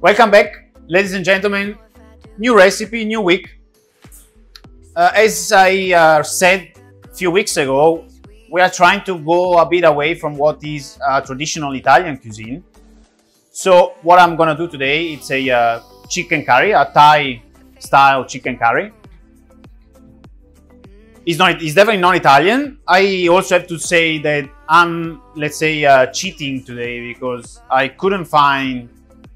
Welcome back, ladies and gentlemen. New recipe, new week. As I said a few weeks ago, we are trying to go a bit away from what is traditional Italian cuisine. So what I'm gonna do today, it's a chicken curry, a Thai style chicken curry. It's definitely not Italian. I also have to say that I'm, let's say, cheating today because I couldn't find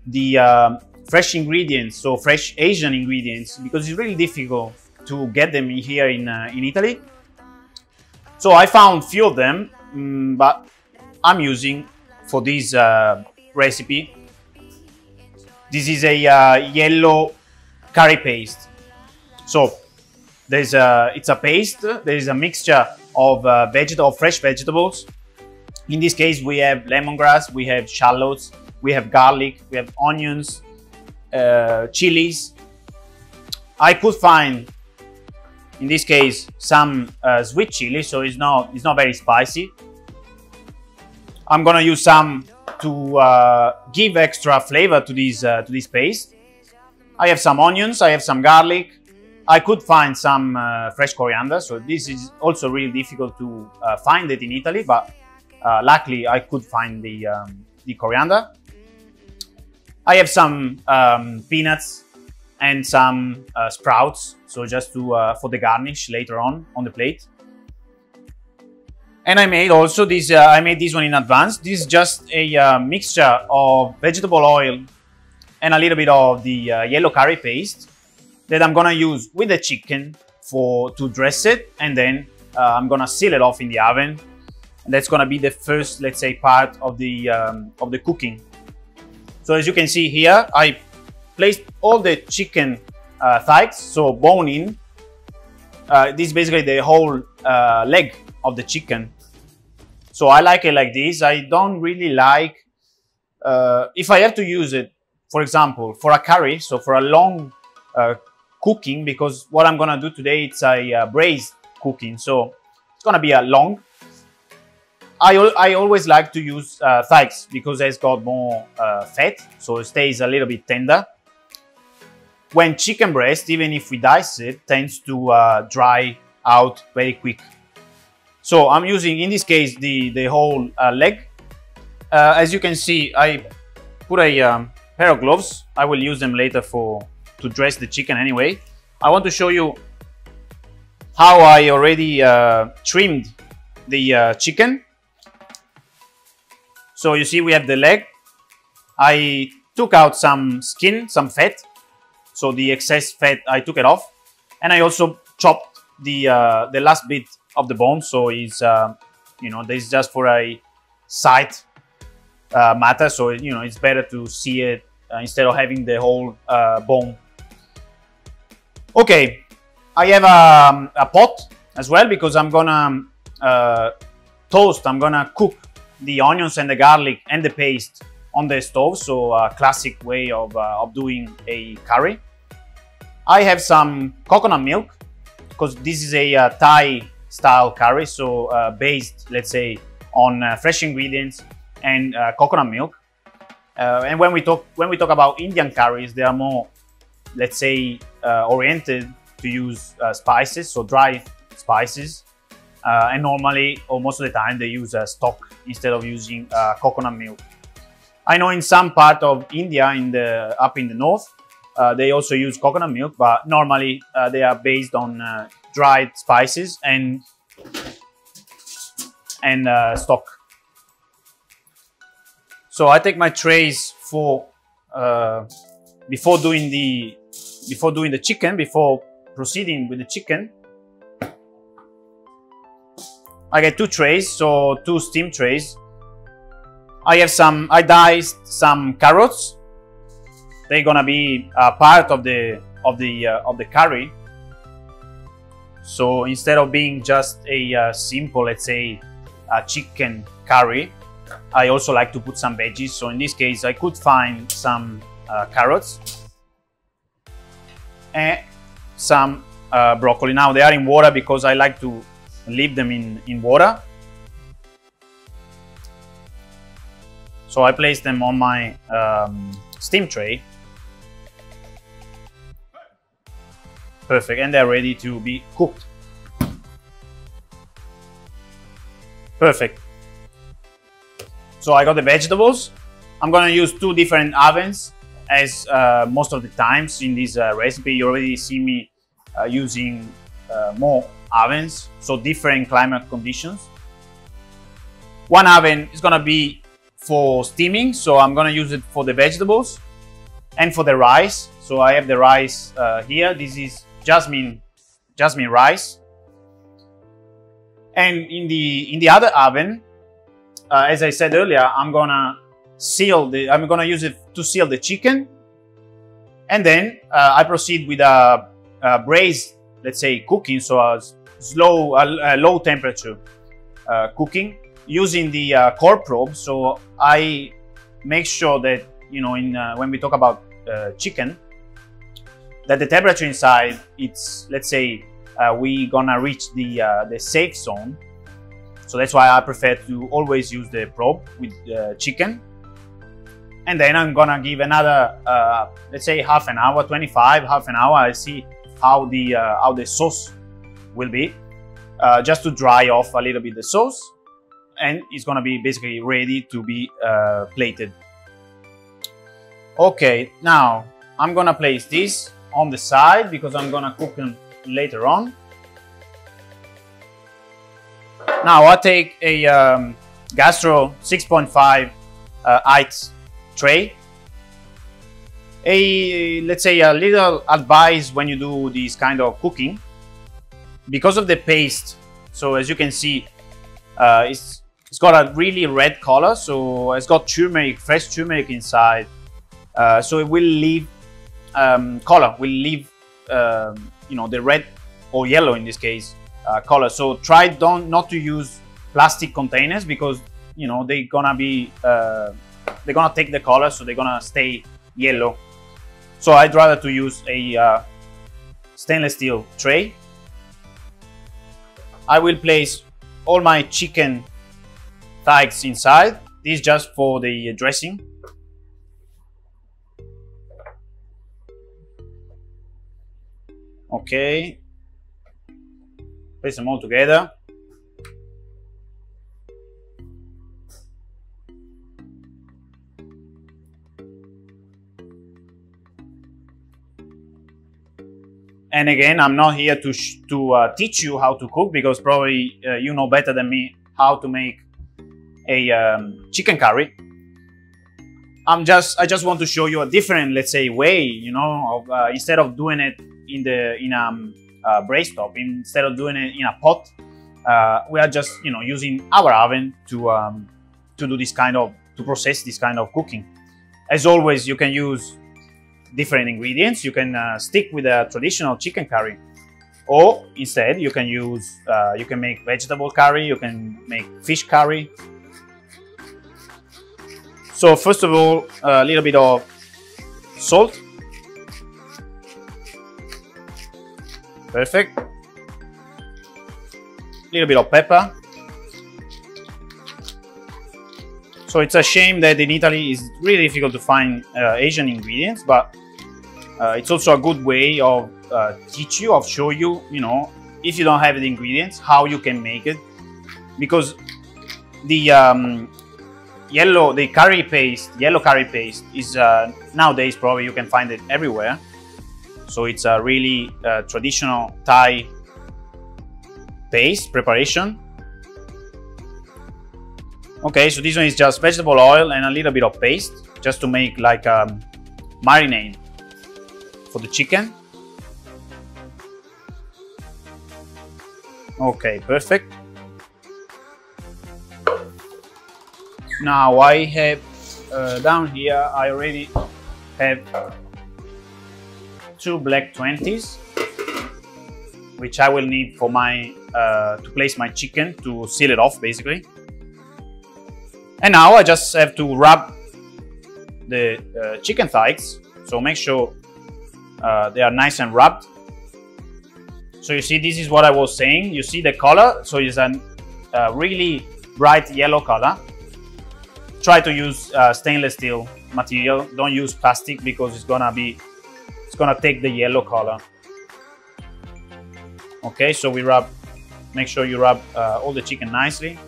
the fresh ingredients, so fresh Asian ingredients, because it's really difficult to get them here in Italy. So I found few of them, but I'm using for this recipe. This is a yellow curry paste. So it's a paste. There is a mixture of fresh vegetables. In this case, we have lemongrass, we have shallots, we have garlic, we have onions, chilies. I could find, in this case, some sweet chili, so it's not very spicy. I'm gonna use some to give extra flavor to this paste. I have some onions, I have some garlic. I could find some fresh coriander, so this is also really difficult to find it in Italy, but luckily I could find the coriander. I have some peanuts and some sprouts, so just to for the garnish later on the plate. And I made also this. I made this one in advance. This is just a mixture of vegetable oil and a little bit of the yellow curry paste that I'm gonna use with the chicken to dress it, and then I'm gonna seal it off in the oven. And that's gonna be the first, let's say, part of the cooking. So as you can see here, I placed all the chicken thighs, so bone in. This is basically the whole leg of the chicken. So I like it like this. I don't really like, if I have to use it, for example, for a curry, so for a long cooking, because what I'm gonna do today, it's a braised cooking, so it's gonna be a long. I always like to use thighs because it's got more fat, so it stays a little bit tender. When chicken breast, even if we dice it, tends to dry out very quick. So I'm using, in this case, the whole leg. As you can see, I put a pair of gloves. I will use them later to dress the chicken anyway. I want to show you how I already trimmed the chicken. So you see we have the leg. I took out some skin, some fat. So the excess fat, I took it off. And I also chopped the last bit of the bone. So it's, this is just for a sight matter. So, it's better to see it instead of having the whole bone. Okay, I have a pot as well because I'm gonna I'm gonna cook the onions and the garlic and the paste on the stove, so a classic way of doing a curry. I have some coconut milk because this is a Thai style curry, so based, let's say, on fresh ingredients and coconut milk. And when we talk about Indian curries, they are more, let's say, oriented to use spices, so dry spices. And normally, or most of the time, they use stock instead of using coconut milk. I know in some part of India, up in the north, they also use coconut milk, but normally they are based on dried spices and stock. So I take my trays for before doing the chicken, before proceeding with the chicken. I get 2 trays, so 2 steam trays. I diced some carrots. They're gonna be part of the curry. So instead of being just a simple, let's say, chicken curry, I also like to put some veggies. So in this case, I could find some carrots and some broccoli. Now they are in water because I like to leave them in water. So I place them on my steam tray. Perfect, and they're ready to be cooked. Perfect. So I got the vegetables. I'm gonna use 2 different ovens as most of the times in this recipe. You already see me using more ovens, so different climate conditions. One oven is gonna be for steaming, so I'm gonna use it for the vegetables and for the rice. So I have the rice here. This is jasmine rice. And in the other oven, as I said earlier, I'm gonna use it to seal the chicken, and then I proceed with a braised, let's say, cooking, so a low temperature cooking using the core probe. So I make sure that, you know, when we talk about chicken, that the temperature inside, it's, let's say, we gonna reach the safe zone. So that's why I prefer to always use the probe with chicken. And then I'm gonna give another, let's say, half an hour, 25, half an hour. I see how the sauce will be, just to dry off a little bit the sauce, and it's gonna be basically ready to be plated. Okay, now I'm gonna place this on the side because I'm gonna cook them later on. Now I take a Gastro 6.5 height tray. Let's say a little advice when you do this kind of cooking, because of the paste. So as you can see, it's got a really red color. So it's got turmeric, fresh turmeric inside. So it will leave color, will leave you know, the red or yellow in this case color. So try not to use plastic containers, because, you know, they're gonna take the color, so they're gonna stay yellow. So I'd rather to use a stainless steel tray. I will place all my chicken thighs inside. This is just for the dressing. Okay, place them all together. And again, I'm not here to teach you how to cook, because probably you know better than me how to make a chicken curry. I just want to show you a different, let's say, way, you know, of instead of doing it in a braise top, instead of doing it in a pot, we are just, you know, using our oven to do this kind of, to process this kind of cooking. As always, you can use different ingredients. You can stick with a traditional chicken curry, or instead you can use you can make vegetable curry, you can make fish curry. So first of all, a little bit of salt. Perfect. A little bit of pepper. So it's a shame that in Italy it's really difficult to find Asian ingredients, but it's also a good way of show you, you know, if you don't have the ingredients, how you can make it. Because the yellow curry paste is nowadays probably you can find it everywhere. So it's a really traditional Thai paste preparation. Okay, so this one is just vegetable oil and a little bit of paste, just to make like a marinade for the chicken. Okay, perfect. Now I have down here, I already have 2 black 20s, which I will need for my to place my chicken, to seal it off basically. And now I just have to rub the chicken thighs, so make sure they are nice and rubbed. So you see, this is what I was saying. You see the color, so it's a really bright yellow color. try to use stainless steel material. Don't use plastic because it's gonna take the yellow color. Okay, so we rub. Make sure you rub all the chicken nicely.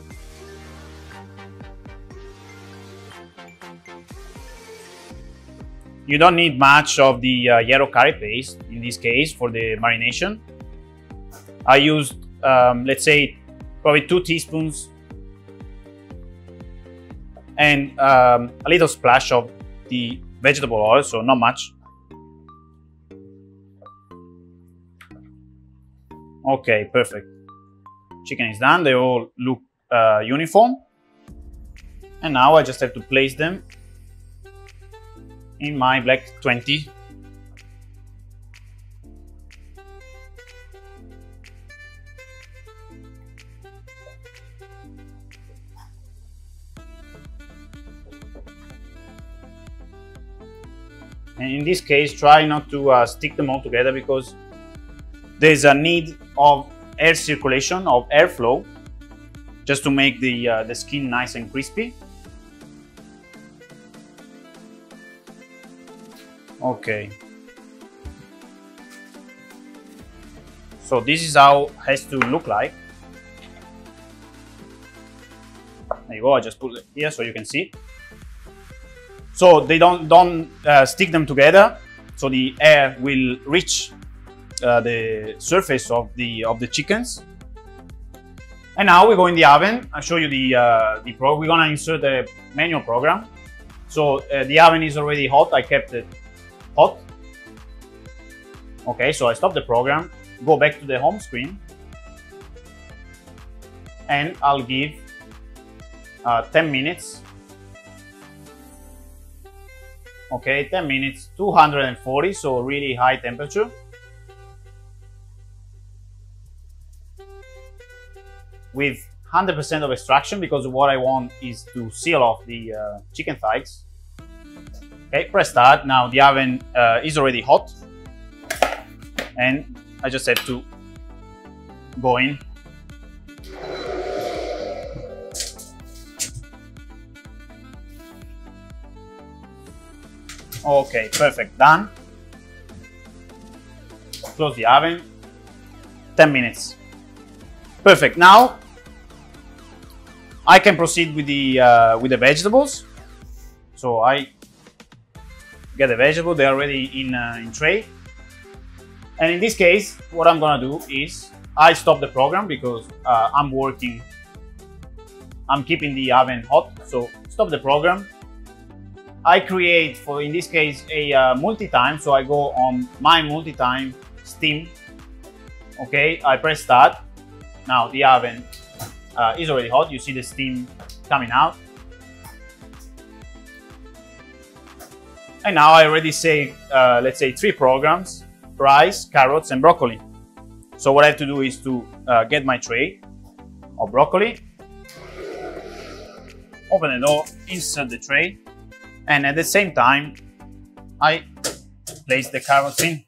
You don't need much of the yellow curry paste in this case for the marination. I used, let's say, probably 2 teaspoons and a little splash of the vegetable oil, so not much. Okay, perfect. Chicken is done. They all look uniform. And now I just have to place them in my black 20. And in this case, try not to stick them all together because there's a need of air circulation, of airflow, just to make the skin nice and crispy. Okay. So this is how it has to look like. There you go. I just put it here so you can see. So they don't stick them together, so the air will reach the surface of the chickens. And now we go in the oven. I'll show you we're gonna insert the manual program. So the oven is already hot. I kept it hot. Okay, so I stop the program, go back to the home screen, and I'll give 10 minutes. Okay, 10 minutes, 240, so really high temperature. With 100% of extraction, because what I want is to seal off the chicken thighs. Okay, press start. Now the oven is already hot, and I just have to go in. Okay, perfect, done. Close the oven. 10 minutes. Perfect. Now I can proceed with the vegetables. So I get the vegetable; they're already in tray. And in this case, what I'm gonna do is I stop the program because I'm working. I'm keeping the oven hot. So stop the program. I create, in this case, a multi-time. So I go on my multi-time steam. Okay, I press start. Now the oven is already hot. You see the steam coming out. And now I already saved, let's say, 3 programs: rice, carrots, and broccoli. So what I have to do is to get my tray of broccoli, open the door, insert the tray, and at the same time, I place the carrots in.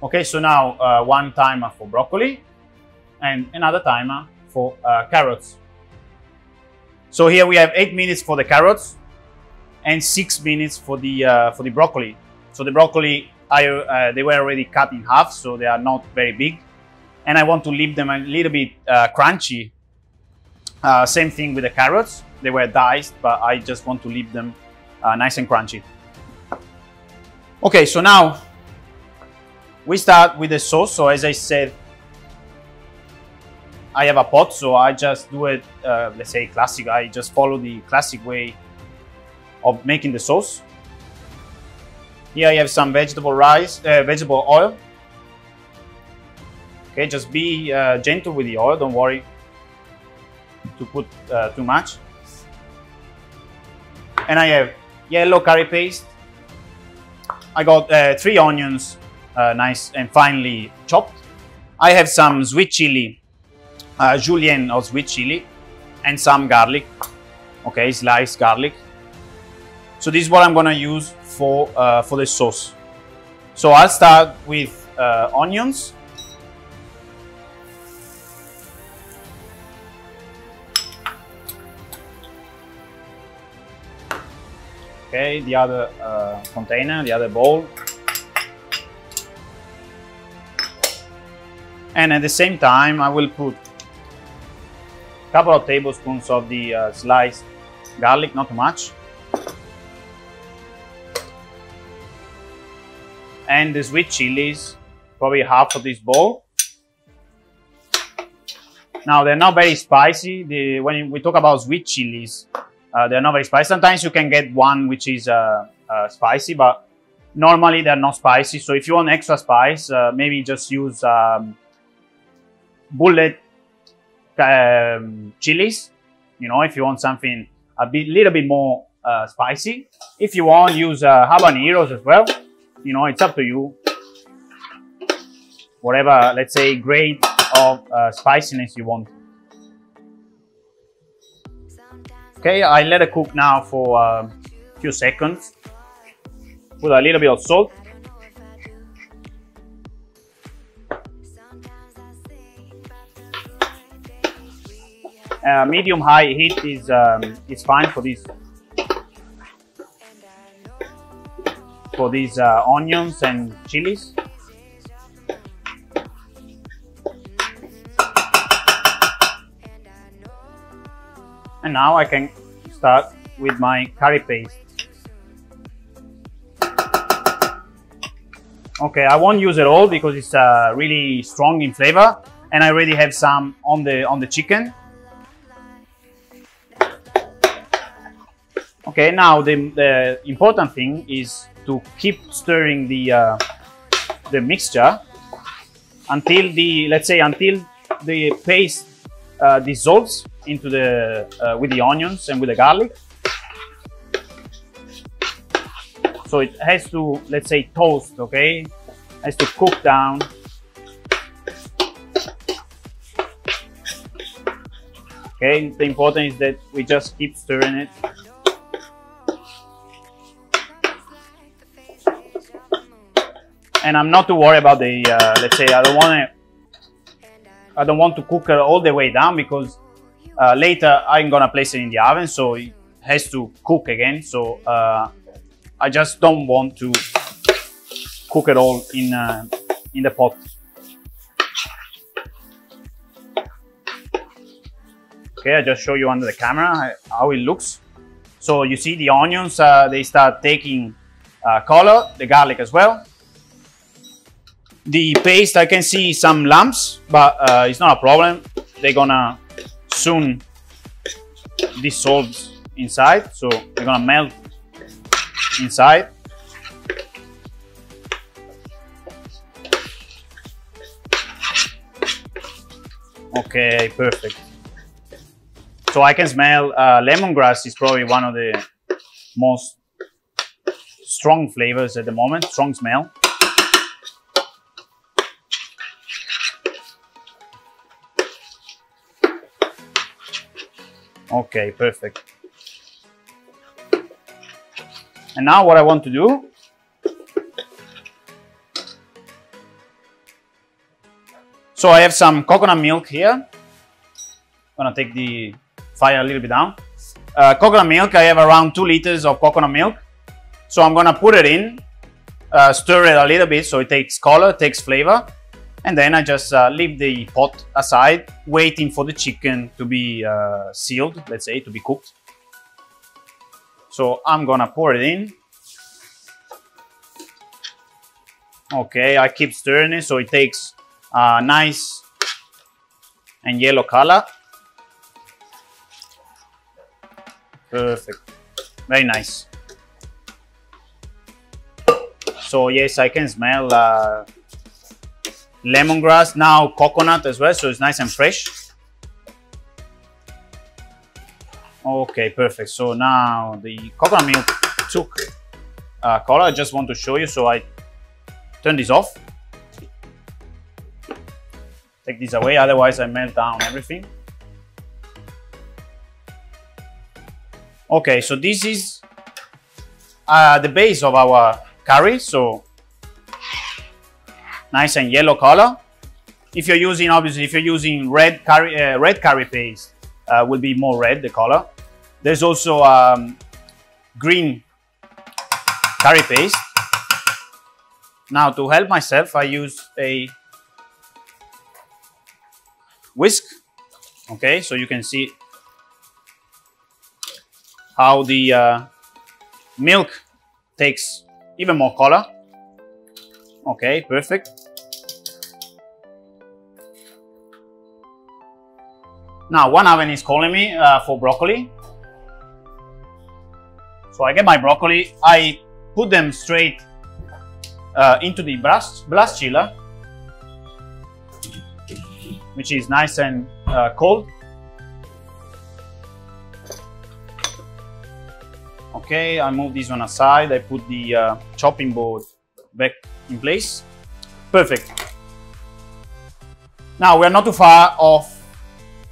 Okay, so now one timer for broccoli and another timer for carrots. So here we have 8 minutes for the carrots and 6 minutes for the broccoli. So the broccoli, they were already cut in half, so they are not very big, and I want to leave them a little bit crunchy. Same thing with the carrots. They were diced, but I just want to leave them nice and crunchy. Okay, so now we start with the sauce. So as I said, I have a pot, so I just do it, let's say, classic. I just follow the classic way of making the sauce. Here I have some vegetable oil. Okay, just be gentle with the oil. Don't worry to put too much. And I have yellow curry paste. I got 3 onions, nice and finely chopped. I have some sweet chili, julienne or sweet chili, and some garlic. Okay, sliced garlic. So this is what I'm gonna use for the sauce. So I'll start with onions. Okay, the other container, the other bowl. And at the same time, I will put a couple of tablespoons of the sliced garlic, not too much. And the sweet chilies, probably half of this bowl. Now, they're not very spicy. When we talk about sweet chilies, they're not very spicy. Sometimes you can get one which is spicy, but normally they're not spicy. So if you want extra spice, maybe just use bullet chilies. You know, if you want something little bit more spicy. If you want, use habaneros as well. You know, it's up to you. Whatever, let's say, grade of spiciness you want. Okay, I let it cook now for a few seconds. Put a little bit of salt. Medium-high heat is fine for these onions and chilies. And now I can start with my curry paste. Okay, I won't use it all because it's really strong in flavor, and I already have some on the chicken. Okay, now the important thing is to keep stirring the mixture until until the paste dissolves into with the onions and with the garlic. So it has to, let's say, toast, okay? It has to cook down. Okay, the important is that we just keep stirring it. And I'm not too worried about the, let's say, I don't want to cook it all the way down because later I'm gonna place it in the oven, so it has to cook again. So I just don't want to cook it all in the pot. Okay, I just show you under the camera how it looks. So you see the onions, they start taking color, the garlic as well. The paste, I can see some lumps, but it's not a problem. They're gonna soon dissolve inside, so they're gonna melt inside. Okay, perfect. So I can smell lemongrass is probably one of the most strong flavors at the moment, strong smell. Okay, perfect. And now what I want to do, so I have some coconut milk here. I'm gonna take the fire a little bit down. Coconut milk, I have around 2 liters of coconut milk. So I'm gonna put it in, stir it a little bit so it takes color, takes flavor. And then I just leave the pot aside, waiting for the chicken to be sealed, let's say, to be cooked. So I'm gonna pour it in. Okay, I keep stirring it so it takes nice and yellow color. Perfect, very nice. So yes, I can smell lemongrass, now coconut as well, so it's nice and fresh. Okay, perfect. So now the coconut milk took color. I just want to show you, so I turn this off. Take this away, otherwise I melt down everything. Okay, so this is the base of our curry. So nice and yellow color. If you're using, obviously, if you're using red curry paste, will be more red the color. There's also green curry paste. Now to help myself, I use a whisk. Okay, so you can see how the milk takes even more color. Okay, perfect. Now one oven is calling me for broccoli. So I get my broccoli, I put them straight into the blast chiller, which is nice and cold. Okay, I move this one aside, I put the chopping board back in place. Perfect. Now we're not too far off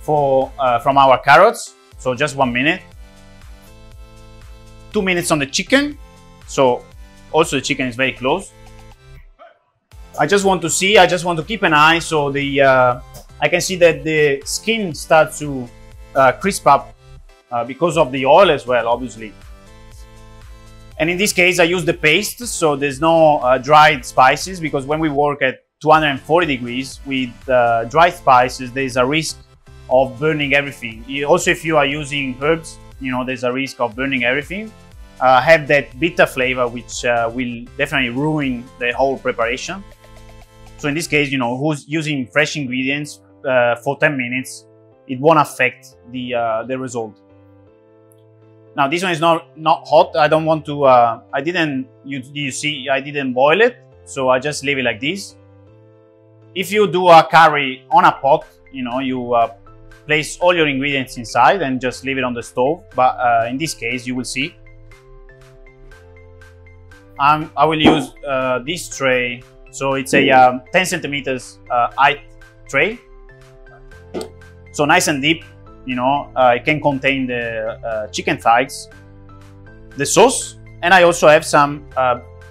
from our carrots, so just 1 minute. 2 minutes on the chicken, so also the chicken is very close. I just want to keep an eye, so I can see that the skin starts to crisp up because of the oil as well, obviously. And in this case, I use the paste, so there's no dried spices, because when we work at 240 degrees with dried spices, there's a risk of burning everything. Also, if you are using herbs, you know, there's a risk of burning everything. Have that bitter flavor, which will definitely ruin the whole preparation. So in this case, you know, who's using fresh ingredients for 10 minutes, it won't affect the result. Now this one is not hot. I don't want to. I didn't. You see, I didn't boil it, so I just leave it like this. If you do a curry on a pot, you know, you place all your ingredients inside and just leave it on the stove. But in this case, you will see. I will use this tray. So it's a 10 centimeters height tray. So nice and deep, you know, it can contain the chicken thighs, the sauce, and I also have some,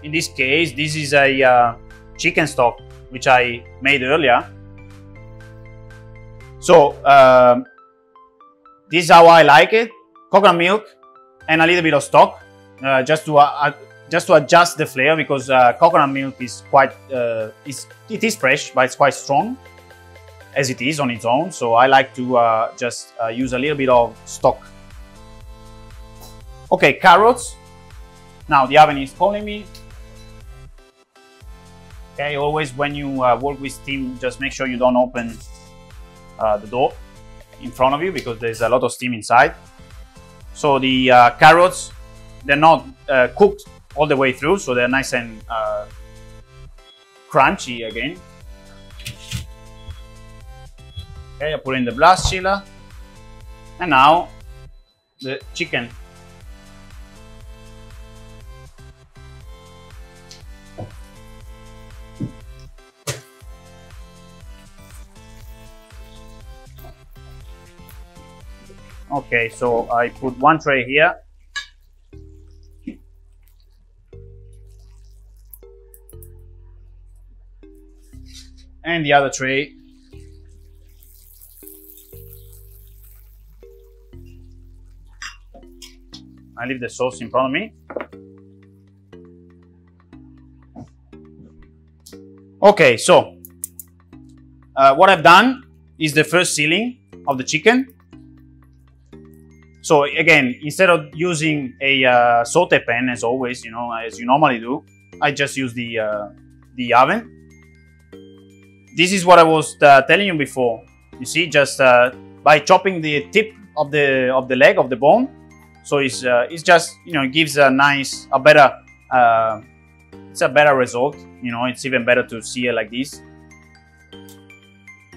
in this case, this is a chicken stock, which I made earlier. So this is how I like it: coconut milk and a little bit of stock, just to adjust the flavor, because coconut milk is quite, it is fresh, but it's quite strong as it is on its own. So I like to just use a little bit of stock. Okay, carrots. Now the oven is calling me. Okay, always when you work with steam, just make sure you don't open the door in front of you, because there's a lot of steam inside. So the carrots, they're not cooked all the way through, so they're nice and crunchy again. Okay, I put in the blast chiller, and now the chicken. Okay, so I put one tray here. And the other tray. I leave the sauce in front of me. Okay, so what I've done is the first sealing of the chicken. So again, instead of using a saute pan as always, you know, as you normally do, I just use the oven. This is what I was telling you before. You see, just by chopping the tip of the leg of the bone, so it's just, you know, it gives it's a better result. You know, it's even better to see it like this.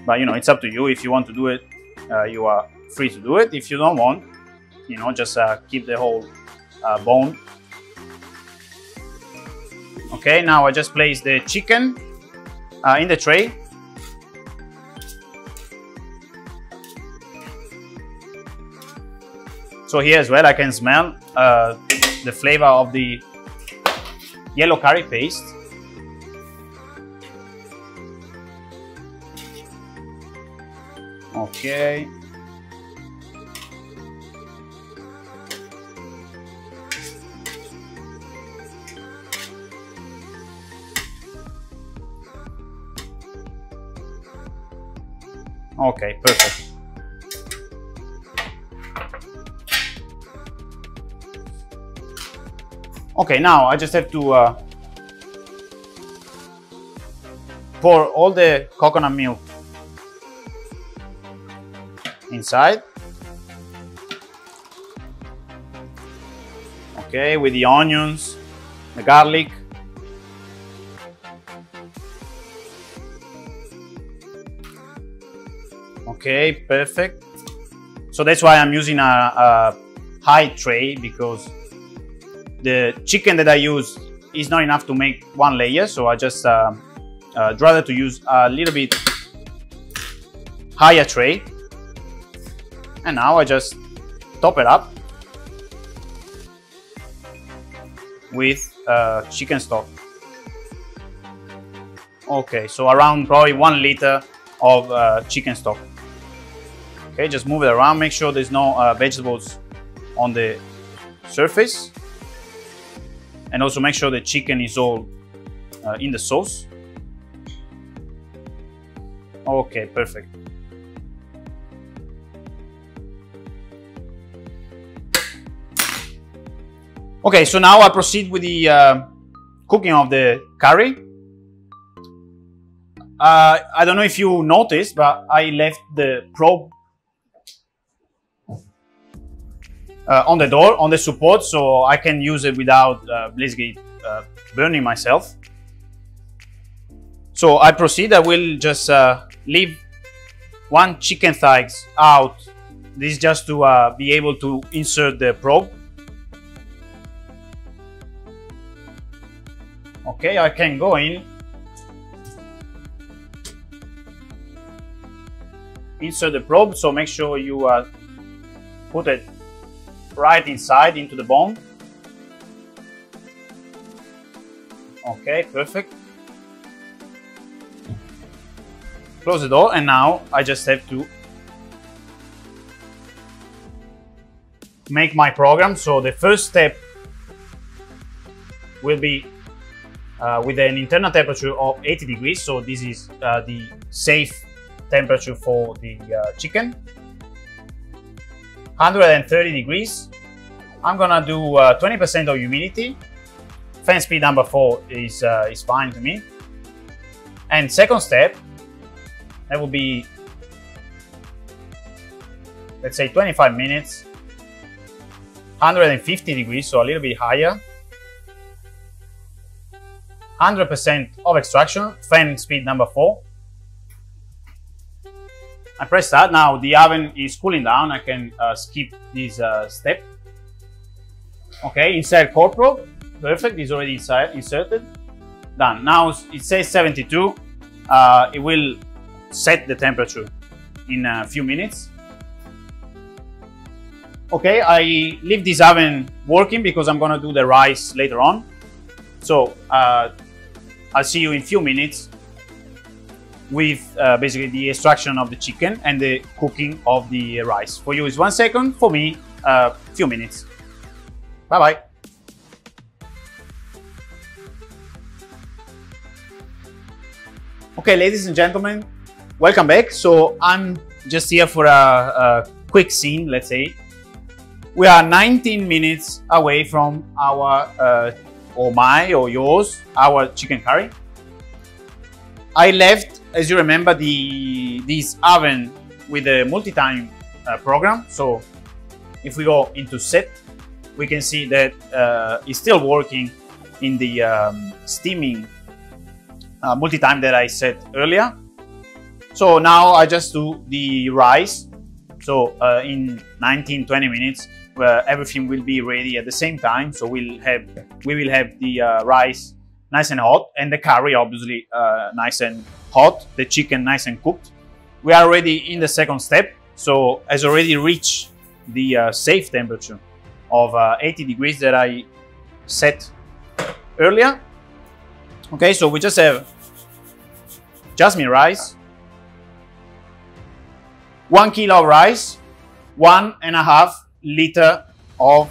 But you know, it's up to you. If you want to do it, you are free to do it. If you don't want, you know, just keep the whole bone. Okay, now I just place the chicken in the tray. So here as well, I can smell the flavor of the yellow curry paste. Okay. Okay, perfect. Okay, now I just have to pour all the coconut milk inside. Okay, with the onions, the garlic. Okay, perfect. So that's why I'm using a high tray, because the chicken that I use is not enough to make one layer. So I just rather to use a little bit higher tray. And now I just top it up with chicken stock. Okay, so around probably 1 liter of chicken stock. Okay, just move it around, make sure there's no vegetables on the surface, and also make sure the chicken is all in the sauce. Okay, perfect. Okay, so now I proceed with the cooking of the curry. I don't know if you noticed, but I left the probe on the door, on the support, so I can use it without basically burning myself. So I proceed. I will just leave one chicken thighs out. This is just to be able to insert the probe. Okay, I can go in, insert the probe, so make sure you put it right inside into the bone. Okay, perfect. Close the door, and now I just have to make my program. So the first step will be with an internal temperature of 80 degrees. So this is the safe temperature for the chicken. 130 degrees. I'm gonna do 20% of humidity. Fan speed number 4 is fine to me. And second step, that will be, let's say 25 minutes. 150 degrees, so a little bit higher. 100% of extraction, fan speed number 4. I press start. Now the oven is cooling down. I can skip this step. Okay, insert core probe. Perfect, it's already inserted. Done. Now it says 72. It will set the temperature in a few minutes. Okay, I leave this oven working because I'm gonna do the rice later on. So I'll see you in a few minutes with basically the extraction of the chicken and the cooking of the rice. For you it's 1 second, for me a few minutes. Bye bye. Okay, ladies and gentlemen, welcome back. So I'm just here for a quick scene, let's say. We are 19 minutes away from our or my or yours, our chicken curry. I left, as you remember, this oven with a multi-time program. So if we go into set, we can see that it's still working in the steaming multi-time that I set earlier. So now I just do the rice. So in 19-20 minutes, everything will be ready at the same time. So we will have the rice nice and hot, and the curry obviously nice and hot, the chicken nice and cooked. We are already in the second step, so has already reached the safe temperature of 80 degrees that I set earlier. Okay, so we just have jasmine rice, 1 kilo of rice, 1.5 liter of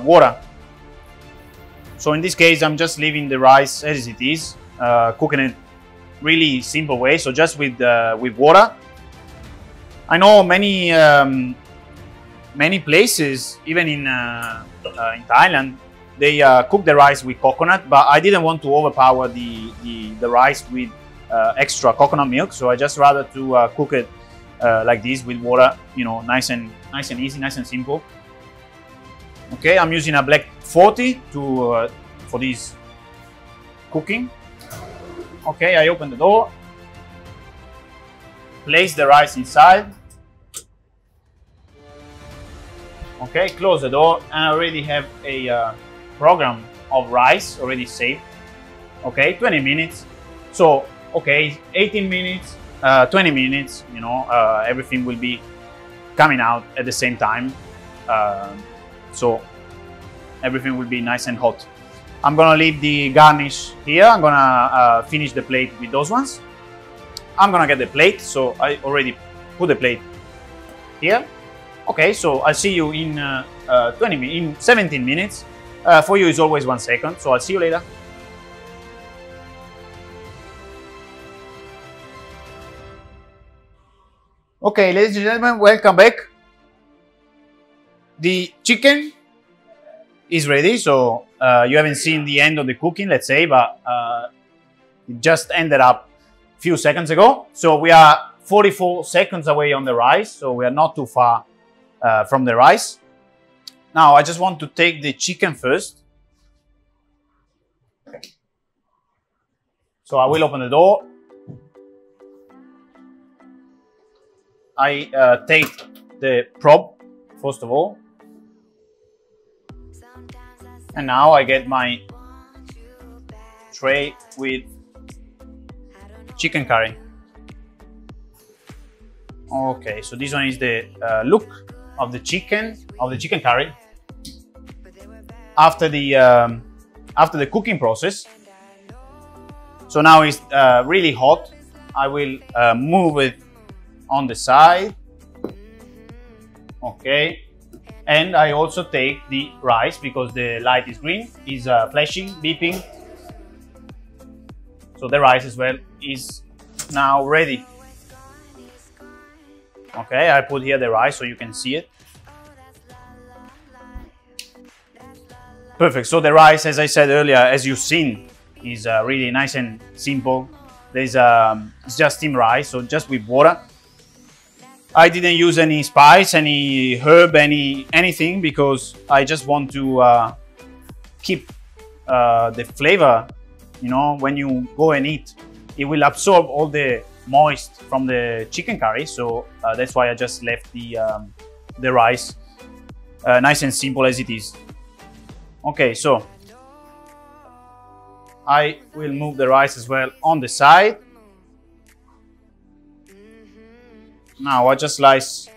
water. So in this case, I'm just leaving the rice as it is, cooking it really simple way. So just with water, I know many places, even in Thailand, they cook the rice with coconut, but I didn't want to overpower the rice with extra coconut milk, so I just rather to cook it like this with water, you know, nice and easy, nice and simple. Okay, I'm using a black 40 to for this cooking. Okay, I open the door, place the rice inside. Okay, close the door, and I already have a program of rice already saved. Okay, 20 minutes. So, okay, 18 minutes, 20 minutes, you know, everything will be coming out at the same time. So everything will be nice and hot. I'm gonna leave the garnish here. I'm gonna finish the plate with those ones. I'm gonna get the plate, so I already put the plate here. Okay, so I'll see you in 17 minutes. For you, it's always 1 second, so I'll see you later. Okay, ladies and gentlemen, welcome back. The chicken is ready, so you haven't seen the end of the cooking, let's say, but it just ended up a few seconds ago. So we are 44 seconds away on the rice, so we are not too far from the rice. Now I just want to take the chicken first. So I will open the door. I take the probe first of all. And now I get my tray with chicken curry. Okay, so this one is the look of the chicken curry after the cooking process. So now it's really hot. I will move it on the side. Okay. And I also take the rice because the light is green, is flashing, beeping. So the rice as well is now ready. Okay, I put here the rice so you can see it. Perfect. So the rice, as I said earlier, as you've seen, is really nice and simple. There's it's just steamed rice, so just with water. I didn't use any spice, any herb, anything because I just want to keep the flavor. You know, when you go and eat, it will absorb all the moist from the chicken curry. So that's why I just left the rice nice and simple as it is. Okay, so I will move the rice as well on the side. Now I just slice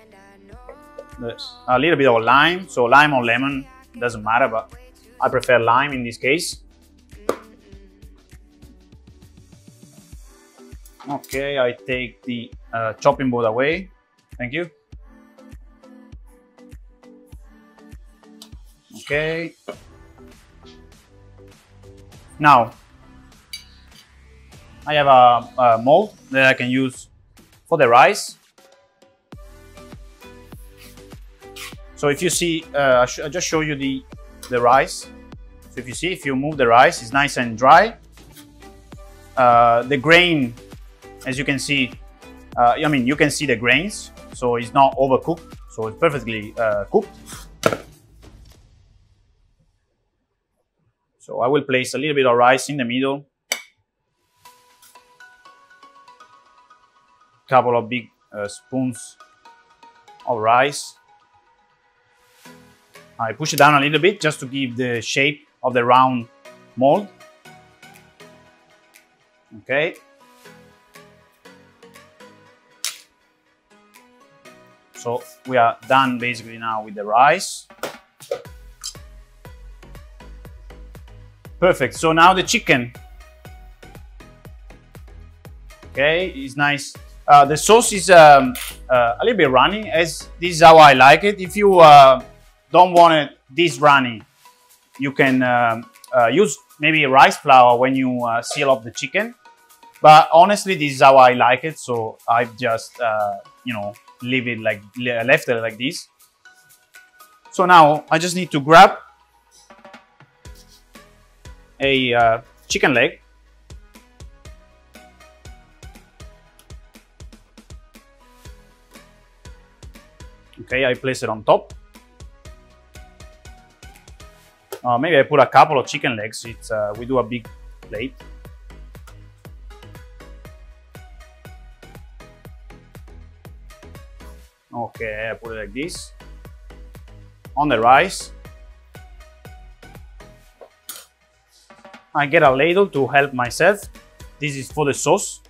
a little bit of lime, so lime or lemon, doesn't matter, but I prefer lime in this case. Okay, I take the chopping board away, thank you. Okay. Now, I have a mold that I can use for the rice. So if you see, I'll just show you the rice. So if you see, if you move the rice, it's nice and dry. The grain, as you can see, I mean, you can see the grains, so it's not overcooked, so it's perfectly cooked. So I will place a little bit of rice in the middle. Couple of big spoons of rice. I push it down a little bit just to give the shape of the round mold. Okay. So we are done basically now with the rice. Perfect. So now the chicken. Okay, it's nice. The sauce is a little bit runny, as this is how I like it. If you don't want it this runny, you can use maybe rice flour when you seal up the chicken. But honestly, this is how I like it. So I've just, you know, leave it like left it like this. So now I just need to grab a chicken leg. Okay, I place it on top. Maybe I put a couple of chicken legs. We do a big plate. Okay, I put it like this on the rice. I get a ladle to help myself. This is for the sauce.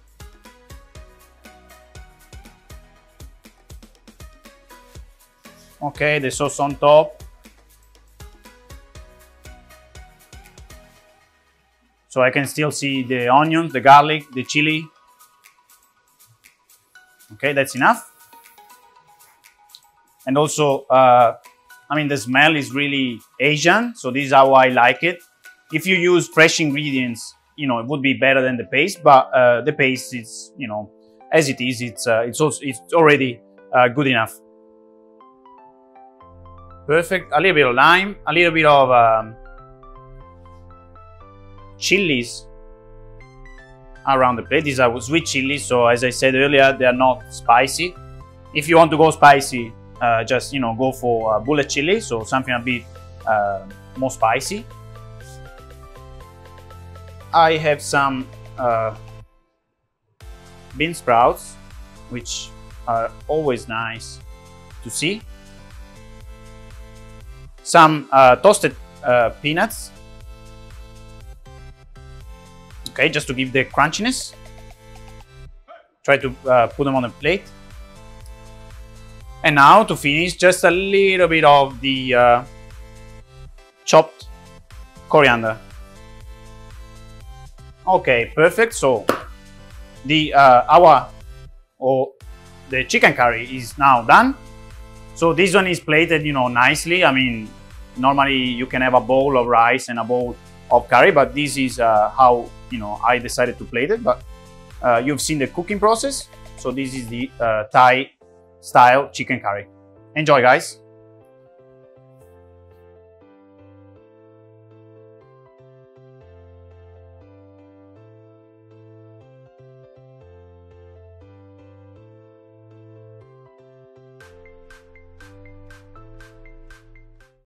Okay, the sauce on top. So I can still see the onions, the garlic, the chili. Okay, that's enough. And also, I mean, the smell is really Asian, so this is how I like it. If you use fresh ingredients, you know, it would be better than the paste, but the paste is, you know, as it is, it's already good enough. Perfect. A little bit of lime, a little bit of chilies around the plate. These are sweet chilies, so as I said earlier, they are not spicy. If you want to go spicy, just, you know, go for bullet chili, so something a bit more spicy. I have some bean sprouts, which are always nice to see. Some toasted peanuts. Okay, just to give the crunchiness. Try to put them on a plate. And now to finish, just a little bit of the chopped coriander. Okay, perfect. So the the chicken curry is now done. So this one is plated, you know, nicely. I mean, normally you can have a bowl of rice and a bowl of curry, but this is how, you know, I decided to plate it. But you've seen the cooking process. So this is the Thai style chicken curry. Enjoy, guys.